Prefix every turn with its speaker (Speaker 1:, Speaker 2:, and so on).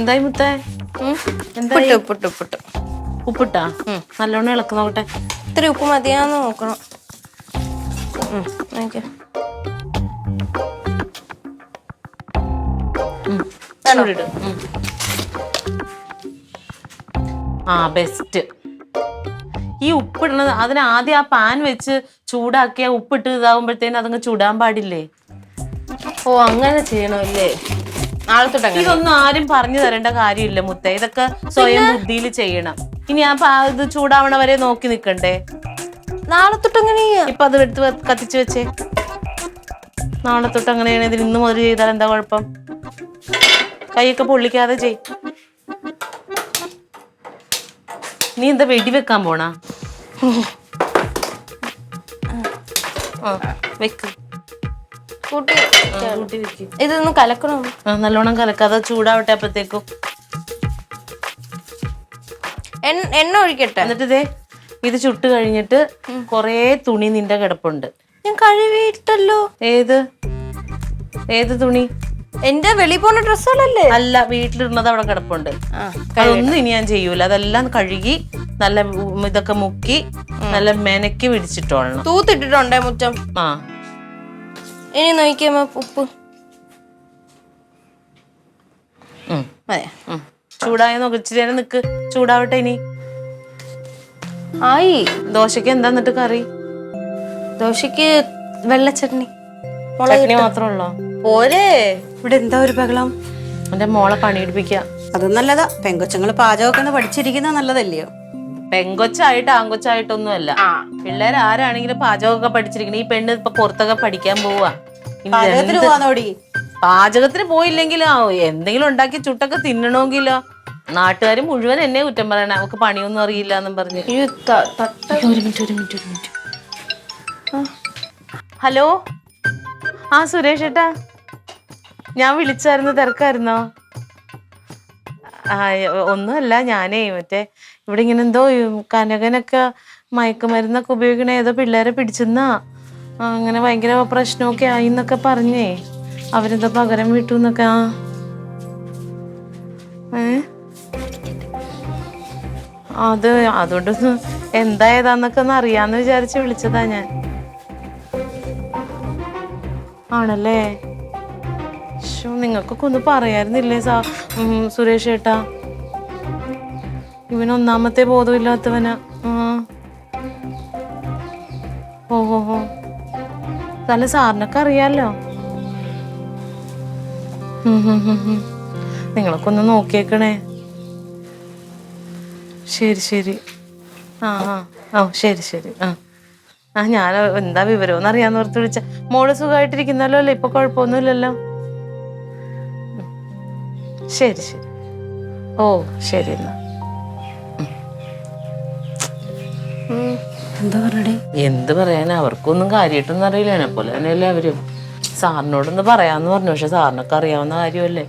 Speaker 1: എന്തായി മുത്തേ? എന്തായി?
Speaker 2: ഉപ്പിട്ട്
Speaker 1: ഉപ്പിട്ടാ? നല്ലോണം ഇളക്ക് നോക്കട്ടെ.
Speaker 2: ഇത്തിരി ഉപ്പ് മതിയാന്ന് നോക്കണം.
Speaker 1: ആ ബെസ്റ്റ്. ഈ ഉപ്പിടണത് അതിന് ആദ്യം ആ പാൻ വെച്ച് ചൂടാക്കിയ ഉപ്പിട്ട് ഇതാവുമ്പോഴത്തേനും അതങ്ങ് ചൂടാൻ പാടില്ലേ?
Speaker 2: ഓ അങ്ങനെ ചെയ്യണമല്ലേ? നാളെ തൊട്ട്
Speaker 1: ഇതൊന്നും ആരും പറഞ്ഞു തരേണ്ട കാര്യമില്ല മുത്തേ. ഇതൊക്കെ സ്വയം ബുദ്ധിയിൽ ചെയ്യണം. ഇനി ഇത് ചൂടാവണ വരെ നോക്കി നിക്കണ്ടേ?
Speaker 2: നാളെ തൊട്ട് അങ്ങനെ
Speaker 1: ഇപ്പൊ അത് എടുത്ത് കത്തിച്ച് വെച്ചേ. നാളെ തൊട്ട് അങ്ങനെയാണ്. ഇതിൽ ഇന്ന് മുതൽ ചെയ്താൽ എന്താ കുഴപ്പം? കൈയൊക്കെ പൊള്ളിക്കാതെ ചെയ്. നീ എന്താ വെടിവെക്കാൻ പോണാ? വെക്ക്.
Speaker 2: ഇതൊന്ന് കലക്കണം.
Speaker 1: നല്ലോണം കലക്കാതെ ചൂടാവട്ടെ. അപ്പത്തേക്കും
Speaker 2: എണ്ണ ഒഴിക്കട്ടെ.
Speaker 1: എന്നിട്ട് ഇതേ ഇത് ചുട്ട് കഴിഞ്ഞിട്ട് കൊറേ തുണി നിന്റെ കിടപ്പുണ്ട്.
Speaker 2: ഞാൻ കഴുകിയിട്ടല്ലോ.
Speaker 1: ഏത് തുണി?
Speaker 2: എന്റെ വെളി പോണ ഡ്രസ്സുകളല്ലേ?
Speaker 1: അല്ല, വീട്ടിലിടുന്നത് അവിടെ കിടപ്പുണ്ട്. അതൊന്നും ഇനി ഞാൻ ചെയ്യൂല. അതെല്ലാം കഴുകി നല്ല ഇതൊക്കെ മുക്കി നല്ല മെനക്കി പിടിച്ചിട്ടോളണം.
Speaker 2: തൂത്തിട്ടിട്ടുണ്ടേ മുറ്റം.
Speaker 1: ആ
Speaker 2: ഇനി നോക്കിയമ്മ ഉപ്പ്
Speaker 1: ചൂടായ നോക്ക്. ഇച്ചിരി നേരം നിക്ക്, ചൂടാവട്ടെ. ഇനി
Speaker 2: ആയി.
Speaker 1: ദോശക്ക് എന്താ എന്നിട്ട് കറി?
Speaker 2: ദോശക്ക് വെള്ളച്ചട്നി.
Speaker 1: ചട്നി മാത്രമല്ലോ
Speaker 2: പോരെ?
Speaker 3: ഇവിടെ എന്താ ഒരു ബഹളം?
Speaker 1: എന്റെ മോളെ പണിയെടുപ്പിക്ക.
Speaker 3: അത് നല്ലതാ. പെങ്കൊച്ചുങ്ങള് പാചകമൊക്കെ പഠിച്ചിരിക്കുന്നത് നല്ലതല്ലയോ?
Speaker 1: പെങ്കൊച്ചായിട്ട് ആങ്കൊച്ചായിട്ടൊന്നും അല്ല. പിള്ളേർ ആരാണെങ്കിലും പാചകമൊക്കെ പഠിച്ചിരിക്കണം. ഈ പെണ്ണ് ഇപ്പൊ പുറത്തൊക്കെ പഠിക്കാൻ പോവാ. പാചകത്തിന് പോയില്ലെങ്കിലോ എന്തെങ്കിലും ഉണ്ടാക്കി ചുട്ടൊക്കെ തിന്നണമെങ്കിലോ നാട്ടുകാർ മുഴുവൻ എന്നെ കുറ്റം പറയണ. അവക്ക് പണിയൊന്നും അറിയില്ല എന്നും പറഞ്ഞു. ഒരു മിനിറ്റ്. ഹലോ, ആ സുരേഷ് ഏട്ടാ, ഞാൻ വിളിച്ചായിരുന്നു. തിരക്കായിരുന്നോ? ഒന്നുമല്ല, ഞാനേ മറ്റേ ഇവിടെ ഇങ്ങനെ എന്തോ കനകനൊക്കെ മയക്കുമരുന്നൊക്കെ ഉപയോഗിക്കണ ഏതോ പിള്ളേരെ പിടിച്ചെന്നാ. അങ്ങനെ ഭയങ്കര പ്രശ്നമൊക്കെ ആയി എന്നൊക്കെ പറഞ്ഞേ. അവരെന്തോ പകരം വിട്ടു എന്നൊക്കെ. അതുകൊണ്ടൊന്ന് എന്താ ഏതാന്നൊക്കെ ഒന്ന് അറിയാന്ന് വിചാരിച്ച് വിളിച്ചതാ ഞാൻ. ആണല്ലേ? നിങ്ങൾക്കൊക്കെ ഒന്ന് പറയായിരുന്നില്ലേ സുരേഷ് ഏട്ടാ? ഇവനൊന്നാമത്തെ ബോധമില്ലാത്തവനാ. ഓഹോ, നല്ല സാറിനൊക്കെ അറിയാലോ. നിങ്ങളൊക്കെ ഒന്ന് നോക്കിയേക്കണേ. ശരി. ശരി. ഞാൻ എന്താ വിവരമെന്ന് അറിയാന്ന് ഓർത്ത് വിളിച്ച. മോള് സുഖമായിട്ടിരിക്കുന്നല്ലോ അല്ലേ? ഇപ്പൊ കുഴപ്പമൊന്നുമില്ലല്ലോ? ശരി. ഓ ശരി എന്നാ.
Speaker 3: എന്താ പറയണേ?
Speaker 1: എന്ത് പറയാനാ? അവർക്കൊന്നും കാര്യമായിട്ടൊന്നും അറിയില്ല. എന്നെ പോലെ തന്നെയല്ലേ അവരും. സാറിനോടൊന്ന് പറയാന്ന് പറഞ്ഞു. പക്ഷെ സാറിനൊക്കെ അറിയാവുന്ന കാര്യമല്ലേ.